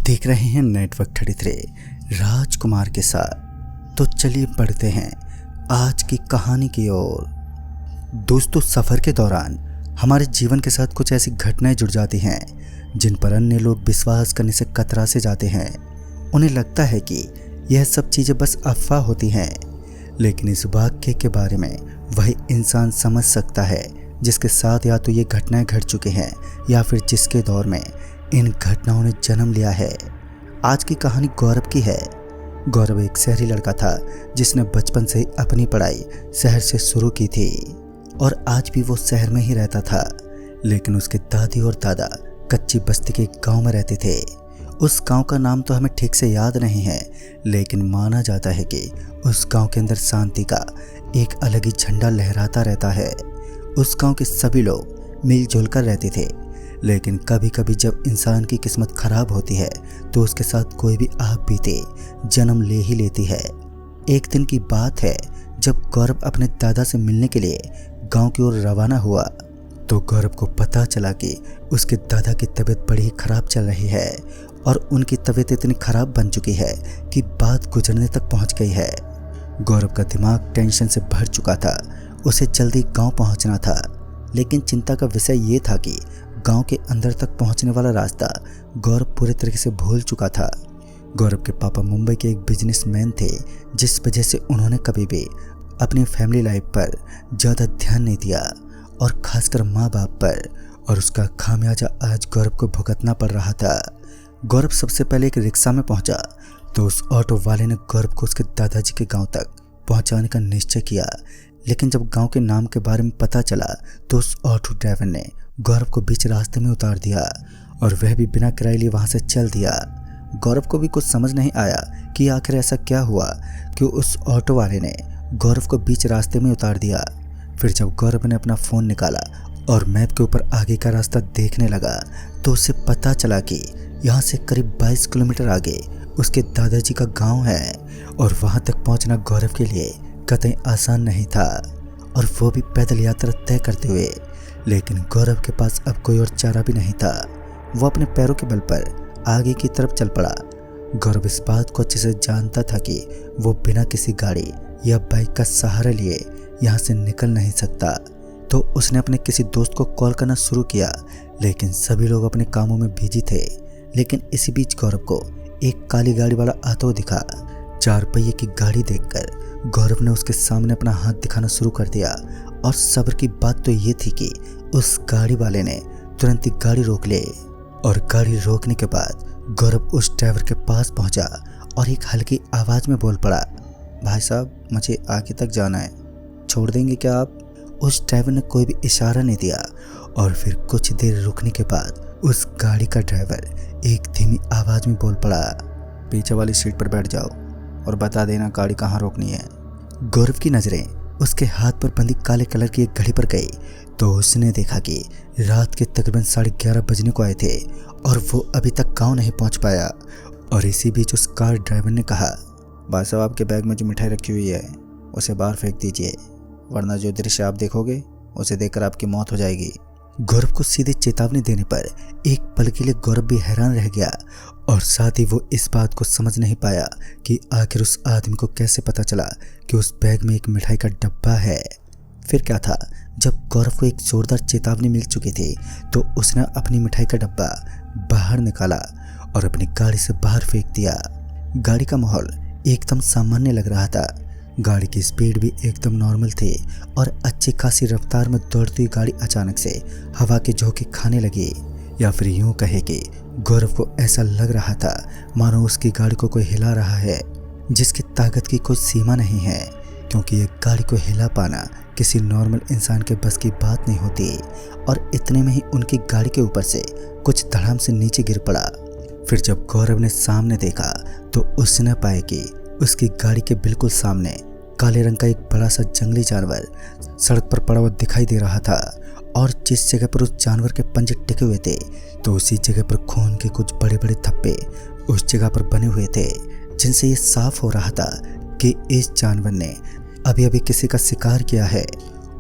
देख रहे हैं नेटवर्क 33 राजकुमार के साथ। तो चलिए बढ़ते हैं आज की कहानी की ओर। दोस्तों, सफ़र के दौरान हमारे जीवन के साथ कुछ ऐसी घटनाएं जुड़ जाती हैं जिन पर अन्य लोग विश्वास करने से कतरा से जाते हैं। उन्हें लगता है कि यह सब चीज़ें बस अफवाह होती हैं, लेकिन इस वाक्य के बारे में वही इंसान समझ सकता है जिसके साथ या तो ये घटनाएं घट चुकी हैं या फिर जिसके दौर में इन घटनाओं ने जन्म लिया है। आज की कहानी गौरव की है। गौरव एक शहरी लड़का था जिसने बचपन से ही अपनी पढ़ाई शहर से शुरू की थी और आज भी वो शहर में ही रहता था। लेकिन उसके दादी और दादा कच्ची बस्ती के गांव में रहते थे। उस गांव का नाम तो हमें ठीक से याद नहीं है, लेकिन माना जाता है कि उस गांव के अंदर शांति का एक अलग ही झंडा लहराता रहता है। उस गांव के सभी लोग मिलजुल कर रहते थे, लेकिन कभी कभी जब इंसान की किस्मत खराब होती है तो उसके साथ कोई भी आप बीते जन्म ले ही लेती है। एक दिन की बात है जब गौरव अपने दादा से मिलने के लिए गांव की ओर रवाना हुआ तो गौरव को पता चला कि उसके दादा की तबीयत बड़ी ही खराब चल रही है और उनकी तबीयत इतनी खराब बन चुकी है कि बात गुजरने तक पहुंच गई है। गौरव का दिमाग टेंशन से भर चुका था। उसे जल्दी गांव पहुंचना था, लेकिन चिंता का विषय ये था कि गांव के अंदर तक पहुंचने वाला रास्ता गौरव पूरे तरीके से भूल चुका था। गौरव के पापा मुंबई के एक बिजनेसमैन थे, जिस वजह से उन्होंने कभी भी अपनी फैमिली लाइफ पर ज़्यादा ध्यान नहीं दिया और खासकर माँ बाप पर, और उसका खामियाजा आज गौरव को भुगतना पड़ रहा था। गौरव सबसे पहले एक रिक्शा में पहुंचा तो उस ऑटो वाले ने गौरव को उसके दादाजी के गांव तक पहुंचाने का निश्चय किया, लेकिन जब गांव के नाम के बारे में पता चला तो उस ऑटो ड्राइवर ने गौरव को बीच रास्ते में उतार दिया और वह भी बिना किराए लिए वहां से चल दिया। गौरव को भी कुछ समझ नहीं आया कि आखिर ऐसा क्या हुआ कि उस ऑटो वाले ने गौरव को बीच रास्ते में उतार दिया। फिर जब गौरव ने अपना फ़ोन निकाला और मैप के ऊपर आगे का रास्ता देखने लगा तो उसे पता चला कि यहाँ से करीब 22 किलोमीटर आगे उसके दादाजी का गांव है और वहाँ तक पहुँचना गौरव के लिए कतई आसान नहीं था, और वो भी पैदल यात्रा तय करते हुए। लेकिन गौरव के पास अब कोई और चारा भी नहीं था। वो अपने पैरों के बल पर आगे की तरफ चल पड़ा। गौरव इस बात को अच्छे से जानता था कि वो बिना किसी गाड़ी या बाइक का सहारा लिए यहाँ से निकल नहीं सकता, तो उसने अपने किसी दोस्त को कॉल करना शुरू किया, लेकिन सभी लोग अपने कामों में बिजी थे। लेकिन इसी बीच गौरव को एक काली गाड़ी वाला आता हुआ दिखा। 4 पहिए की गाड़ी देखकर गौरव ने उसके सामने अपना हाथ दिखाना शुरू कर दिया, और सब्र की बात तो ये थी कि उस गाड़ी वाले ने तुरंत ही गाड़ी रोक ले, और गाड़ी रोकने के बाद गौरव उस ड्राइवर के पास पहुंचा और एक हल्की आवाज़ में बोल पड़ा, भाई साहब, मुझे आगे तक जाना है, छोड़ देंगे क्या आप? उस ड्राइवर ने कोई भी इशारा नहीं दिया, और फिर कुछ देर रुकने के बाद उस गाड़ी का ड्राइवर एक धीमी आवाज़ में बोल पड़ा, पीछे वाली सीट पर बैठ जाओ और बता देना गाड़ी कहाँ रोकनी है। गौरव की नज़रें उसके हाथ पर बंधी काले कलर की एक घड़ी पर गई तो उसने देखा कि रात के तकरीबन 11:30 बजने को आए थे और वो अभी तक गांव नहीं पहुंच पाया। और इसी बीच उस कार ड्राइवर ने कहा, भाई साहब, आपके बैग में जो मिठाई रखी हुई है उसे बाहर फेंक दीजिए, वरना जो दृश्य आप देखोगे उसे देखकर आपकी मौत हो जाएगी। गौरव को सीधे चेतावनी देने पर एक पल के लिए गौरव भी हैरान रह गया, और साथ ही वो इस बात को समझ नहीं पाया कि आखिर उस आदमी को कैसे पता चला कि उस बैग में एक मिठाई का डब्बा है। फिर क्या था, जब गौरव को एक जोरदार चेतावनी मिल चुकी थी तो उसने अपनी मिठाई का डब्बा बाहर निकाला और अपनी गाड़ी से बाहर फेंक दिया। गाड़ी का माहौल एकदम सामान्य लग रहा था। गाड़ी की स्पीड भी एकदम नॉर्मल थी और अच्छी खासी रफ्तार में दौड़ती हुई गाड़ी अचानक से हवा के झोंके खाने लगी, या फिर यूं कहे कि गौरव को ऐसा लग रहा था मानो उसकी गाड़ी को कोई हिला रहा है, जिसकी ताकत की कोई सीमा नहीं है, क्योंकि एक गाड़ी को हिला पाना किसी नॉर्मल इंसान के बस की बात नहीं होती। और इतने में ही उनकी गाड़ी के ऊपर से कुछ धड़ाम से नीचे गिर पड़ा। फिर जब गौरव ने सामने देखा तो उसने पाया कि उसकी गाड़ी के बिल्कुल सामने काले रंग का एक बड़ा सा जंगली जानवर सड़क पर पड़ा हुआ दिखाई दे रहा था, और जिस जगह पर उस जानवर के पंजे टिके हुए थे तो उसी जगह पर खून के कुछ बड़े बड़े धब्बे उस जगह पर बने हुए थे, जिनसे ये साफ हो रहा था कि इस जानवर ने अभी अभी किसी का शिकार किया है,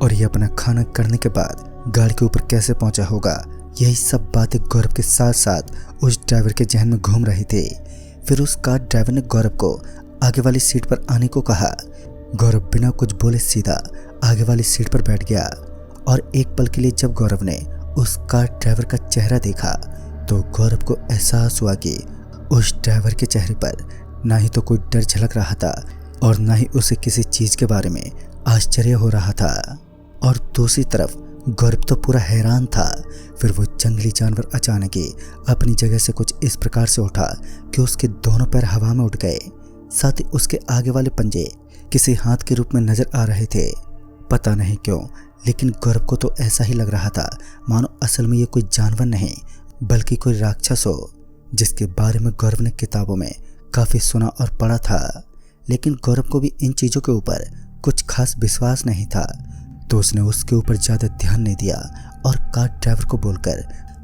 और ये अपना खाना करने के बाद गाड़ी के ऊपर कैसे पहुंचा होगा यही सब बातें गौरव के साथ साथ उस ड्राइवर के जहन में घूम रही थी। फिर उस कार ड्राइवर ने गौरव को आगे वाली सीट पर आने को कहा। गौरव बिना कुछ बोले सीधा आगे वाली सीट पर बैठ गया और एक पल के लिए जब गौरव ने उस कार ड्राइवर का चेहरा देखा तो गौरव को एहसास हुआ कि उस ड्राइवर के चेहरे पर ना ही तो कोई डर झलक रहा था और ना ही उसे किसी चीज के बारे में आश्चर्य हो रहा था। और दूसरी तरफ गौरव तो पूरा हैरान था। फिर वो जंगली जानवर अचानक ही अपनी जगह से कुछ इस प्रकार से उठा कि उसके दोनों पैर हवा में उठ गए। साथ ही उसके आगे वाले पंजे किसी हाथ के रूप में नजर आ रहे थे। पता नहीं क्यों, लेकिन गौरव को तो ऐसा ही लग रहा था मानो असल में ये कोई जानवर नहीं बल्कि कोई राक्षस हो, जिसके बारे में गौरव ने किताबों में काफी सुना और पढ़ा था। लेकिन गौरव को भी इन चीजों के ऊपर कुछ खास विश्वास नहीं था, तो उसने उसके ऊपर ज्यादा ध्यान नहीं दिया और कार ड्राइवर को बोलकर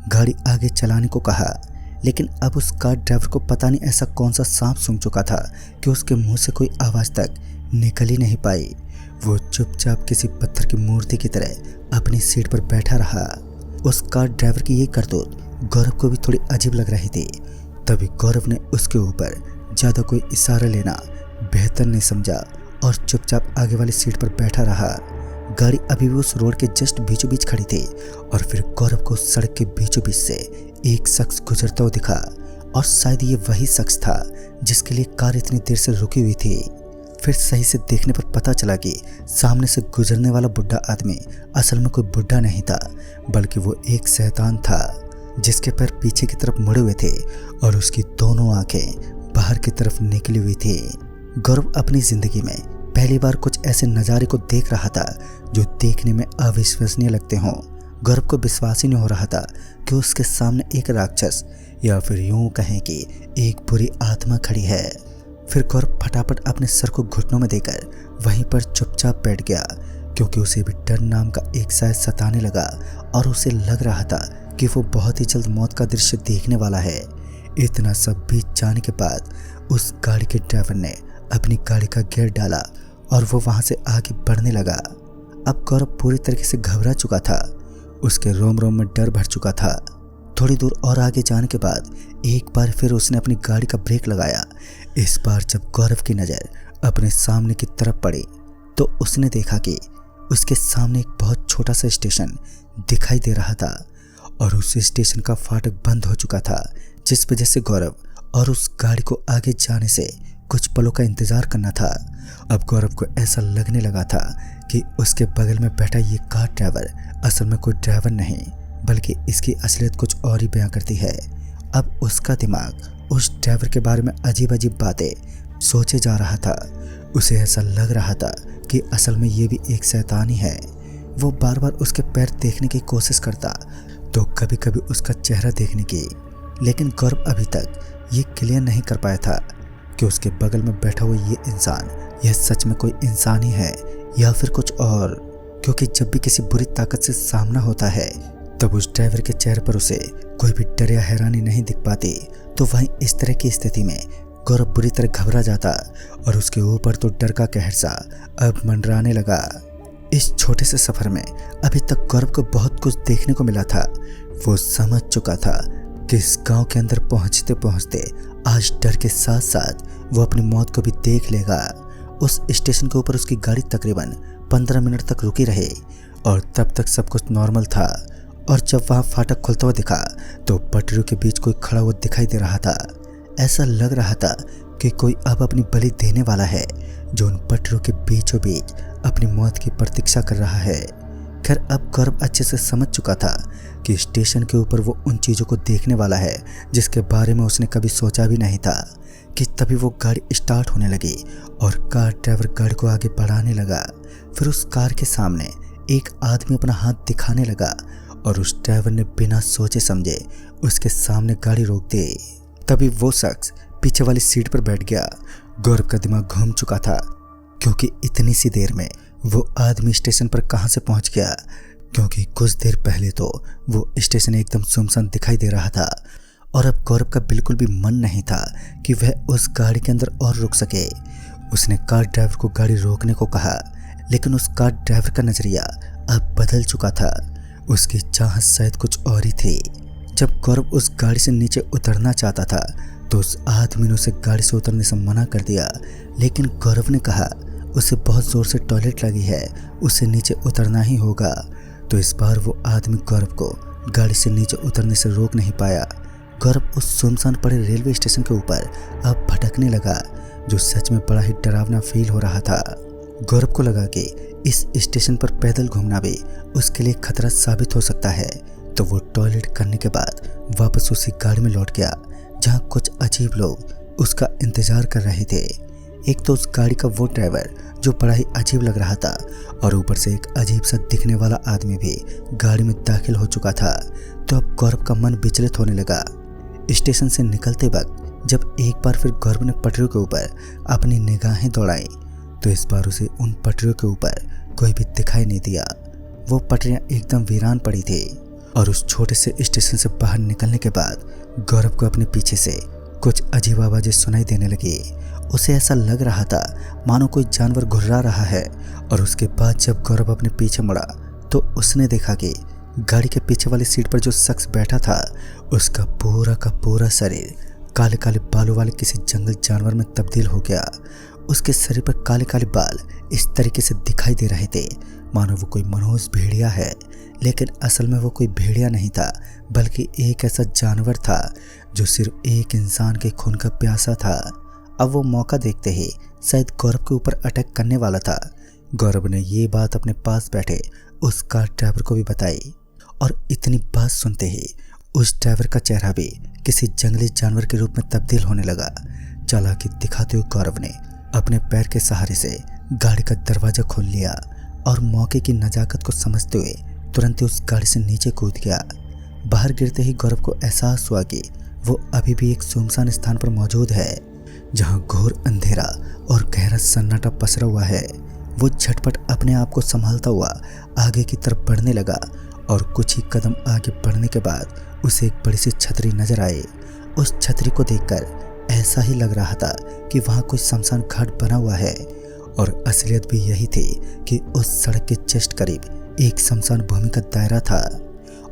गाड़ी आगे चलाने को कहा। लेकिन अब उस कार ड्राइवर को पता नहीं ऐसा कौन सा सांप सूंघ चुका था कि उसके मुंह से कोई आवाज तक निकल ही नहीं पाई। वो चुपचाप किसी पत्थर की मूर्ति की तरह अपनी सीट पर बैठा रहा। उस कार ड्राइवर की ये करतूत गौरव को भी थोड़ी अजीब लग रही थी। तभी गौरव ने उसके ऊपर ज्यादा कोई इशारा लेना बेहतर नहीं समझा और चुपचाप आगे वाली सीट पर बैठा रहा। गाड़ी अभी भी उस रोड के जस्ट बीचों बीच खड़ी थी और फिर गौरव को सड़क के बीचों बीच से एक शख्स गुजरता हुआ दिखा और शायद ये वही शख्स था जिसके लिए कार इतनी देर से रुकी हुई थी। फिर सही से देखने पर पता चला कि सामने से गुजरने वाला बुढ़ा आदमी असल में कोई बुढ़ा नहीं था बल्कि वो एक शैतान था जिसके पैर पीछे की तरफ मुड़े हुए थे और उसकी दोनों आंखें बाहर की तरफ निकली हुई थी। गौरव अपनी जिंदगी में पहली बार कुछ ऐसे नज़ारे को देख रहा था जो देखने में अविश्वसनीय लगते हों। गौरव को विश्वास ही नहीं हो रहा था कि उसके सामने एक राक्षस या फिर यूं कहें कि एक बुरी आत्मा खड़ी है। फिर गौरव फटाफट अपने सर को घुटनों में देकर वहीं पर चुपचाप बैठ गया, क्योंकि उसे भी डर नाम का एक शायद सताने लगा और उसे लग रहा था कि वो बहुत ही जल्द मौत का दृश्य देखने वाला है। इतना सब बीत जाने के बाद उस गाड़ी के ड्राइवर ने अपनी गाड़ी का गियर डाला और वो वहां से आगे बढ़ने लगा। अब गौरव पूरी तरीके से घबरा चुका था, उसके रोम रोम में डर भर चुका था। थोड़ी दूर और आगे जाने के बाद एक बार फिर उसने अपनी गाड़ी का ब्रेक लगाया। इस बार जब गौरव की नज़र अपने सामने की तरफ पड़ी तो उसने देखा कि उसके सामने एक बहुत छोटा सा स्टेशन दिखाई दे रहा था और उस स्टेशन का फाटक बंद हो चुका था, जिस वजह से गौरव और उस गाड़ी को आगे जाने से कुछ पलों का इंतजार करना था। अब गौरव को ऐसा लगने लगा था कि उसके बगल में बैठा ये कार ड्राइवर असल में कोई ड्राइवर नहीं बल्कि इसकी असलियत कुछ और ही बयां करती है। अब उसका दिमाग उस ड्राइवर के बारे में अजीब अजीब बातें सोचे जा रहा था। उसे ऐसा लग रहा था कि असल में ये भी एक शैतान ही है। वो बार बार उसके पैर देखने की कोशिश करता तो कभी कभी उसका चेहरा देखने की, लेकिन गौरव अभी तक ये क्लियर नहीं कर पाया था कि उसके बगल में बैठा हुआ ये इंसान यह सच में कोई इंसान ही है या फिर कुछ और। क्योंकि जब भी किसी बुरी ताकत से सामना होता है तब उस ड्राइवर के चेहरे पर उसे कोई भी डर या हैरानी नहीं दिख पाती, तो वहीं इस तरह की स्थिति में गौरव बुरी तरह घबरा जाता और उसके ऊपर तो डर का कहर सा अब मंडराने लगा। इस छोटे से सफर में अभी तक गौरव को बहुत कुछ देखने को मिला था। वो समझ चुका था कि इस गांव के अंदर पहुंचते पहुंचते आज डर के साथ साथ वो अपनी मौत को भी देख लेगा। उस स्टेशन के ऊपर उसकी गाड़ी तकरीबन 15 मिनट तक रुकी रही और तब तक सब कुछ नॉर्मल था। और जब वहाँ फाटक खुलता हुआ दिखा तो पटरियों के बीच कोई खड़ा हुआ दिखाई दे रहा था। ऐसा लग रहा था कि कोई अब अपनी बलि देने वाला है जो उन पटरियों के बीचों बीच अपनी मौत की प्रतीक्षा कर रहा है। खैर अब गौरव अच्छे से समझ चुका था कि स्टेशन के ऊपर वो उन चीज़ों को देखने वाला है जिसके बारे में उसने कभी सोचा भी नहीं था कि तभी वो गाड़ी स्टार्ट होने लगी और कार ड्राइवर गाड़ी को आगे बढ़ाने लगा। फिर उस कार के सामने एक आदमी अपना हाथ दिखाने लगा और उस ड्राइवर ने बिना सोचे समझे उसके सामने गाड़ी रोक दी। तभी वो शख्स पीछे वाली सीट पर बैठ गया। गौरव का दिमाग घूम चुका था क्योंकि इतनी सी देर में वो आदमी स्टेशन पर कहां से पहुंच गया, क्योंकि कुछ देर पहले तो वो स्टेशन एकदम सुनसान दिखाई दे रहा था और अब गौरव का बिल्कुल भी मन नहीं था कि वह उस गाड़ी के अंदर और रुक सके। उसने कार ड्राइवर को गाड़ी रोकने को कहा, लेकिन उस कार ड्राइवर का नजरिया अब बदल चुका था। उसकी चाहत शायद कुछ और ही थी। जब गौरव उस गाड़ी से नीचे उतरना चाहता था तो उस आदमी ने उसे गाड़ी से उतरने से मना कर दिया, लेकिन गौरव ने कहा उसे बहुत ज़ोर से टॉयलेट लगी है, उसे नीचे उतरना ही होगा। तो इस बार वो आदमी गौरव को गाड़ी से नीचे उतरने से रोक नहीं पाया। गौरव उस सुनसान पड़े रेलवे स्टेशन के ऊपर अब भटकने लगा, जो सच में बड़ा ही डरावना फील हो रहा था। गौरव को लगा कि इस स्टेशन पर पैदल घूमना भी उसके लिए खतरा साबित हो सकता है। तो वो टॉयलेट करने के बाद वापस उसी गाड़ी में लौट गया जहां कुछ अजीब लोग उसका इंतजार कर रहे थे। एक तो उस गाड़ी का वो ड्राइवर जो बड़ा ही अजीब लग रहा था, और ऊपर से एक अजीब सा दिखने वाला आदमी भी गाड़ी में दाखिल हो चुका था। तो अब गौरव का मन विचलित होने लगा। स्टेशन से निकलते वक्त जब एक बार फिर गौरव ने पटरियों के ऊपर अपनी निगाहें दौड़ाई तो इस बार उसे उन पटरियों के ऊपर कोई भी दिखाई नहीं दिया। वो पटरियां एकदम वीरान पड़ी थी, और उस छोटे से स्टेशन से बाहर निकलने के बाद गौरव को अपने पीछे से कुछ अजीब आवाजें सुनाई देने लगी। उसे ऐसा लग रहा था मानो कोई जानवर घुर्रा रहा है। और उसके बाद जब गौरव अपने पीछे मुड़ा तो उसने देखा कि गाड़ी के पीछे वाली सीट पर जो शख्स बैठा था उसका पूरा का पूरा शरीर काले काले बालों वाले किसी जंगल जानवर में तब्दील हो गया। उसके शरीर पर काले काले बाल इस तरीके से दिखाई दे रहे थे मानो वो कोई मनहूस भेड़िया है, लेकिन असल में वो कोई भेड़िया नहीं था, बल्कि एक ऐसा जानवर था जो सिर्फ एक इंसान के खून का प्यासा था। अब वो मौका देखते ही शायद गौरव के ऊपर अटैक करने वाला था। गौरव ने ये बात अपने पास बैठे उस कार ड्राइवर को भी बताई, और इतनी बात सुनते ही उस ड्राइवर का चेहरा भी किसी जंगली जानवर के रूप में तब्दील होने लगा। चालाकी दिखाते हुए गौरव ने अपने पैर के सहारे से गाड़ी का दरवाजा खोल लिया और मौके की नजाकत को समझते हुए तुरंत ही उस गाड़ी से नीचे कूद गया। बाहर गिरते ही गौरव को एहसास हुआ कि वो अभी भी एक सुनसान स्थान पर मौजूद है जहां घोर अंधेरा और गहरा सन्नाटा पसरा हुआ है। वो झटपट अपने आप को संभालता हुआ आगे की तरफ बढ़ने लगा, और कुछ ही कदम आगे बढ़ने के बाद उसे एक बड़ी सी छतरी नजर आई। उस छतरी को देखकर ऐसा ही लग रहा था कि वहाँ कोई शमशान घाट बना हुआ है, और असलियत भी यही थी कि उस सड़क के जस्ट करीब एक शमशान भूमि का दायरा था,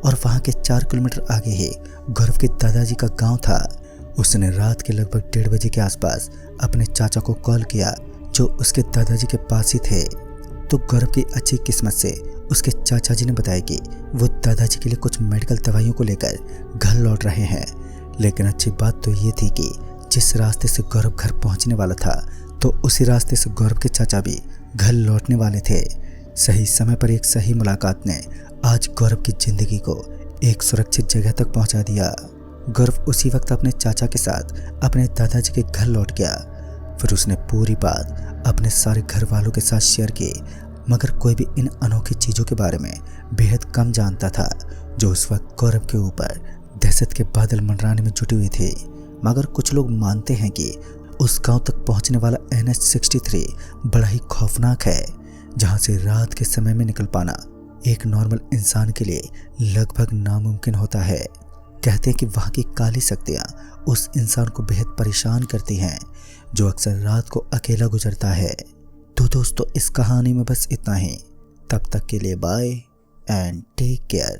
और वहाँ के 4 किलोमीटर आगे ही गौरव के दादाजी का गांव था। उसने रात के लगभग 1:30 बजे के आसपास अपने चाचा को कॉल किया जो उसके दादाजी के पास ही थे। तो गौरव की अच्छी किस्मत से उसके चाचा जी ने बताया कि वो दादाजी के लिए कुछ मेडिकल दवाइयों को लेकर घर लौट रहे हैं। लेकिन अच्छी बात तो ये थी कि जिस रास्ते से गौरव घर पहुंचने वाला था तो उसी रास्ते से गौरव के चाचा भी घर लौटने वाले थे। सही समय पर एक सही मुलाकात ने आज गौरव की जिंदगी को एक सुरक्षित जगह तक पहुंचा दिया। गौरव उसी वक्त अपने चाचा के साथ अपने दादाजी के घर लौट गया। फिर उसने पूरी बात अपने सारे घर वालों के साथ शेयर की, मगर कोई भी इन अनोखी चीज़ों के बारे में बेहद कम जानता था जो उस वक्त गौरव के ऊपर दहशत के बादल मंडराने में जुटी हुई थी। मगर कुछ लोग मानते हैं कि उस गांव तक पहुंचने वाला NH63 बड़ा ही खौफनाक है, जहां से रात के समय में निकल पाना एक नॉर्मल इंसान के लिए लगभग नामुमकिन होता है। कहते हैं कि वहाँ की काली शक्तियाँ उस इंसान को बेहद परेशान करती हैं जो अक्सर रात को अकेला गुजरता है। तो दोस्तों, इस कहानी में बस इतना ही। तब तक के लिए बाय एंड टेक केयर।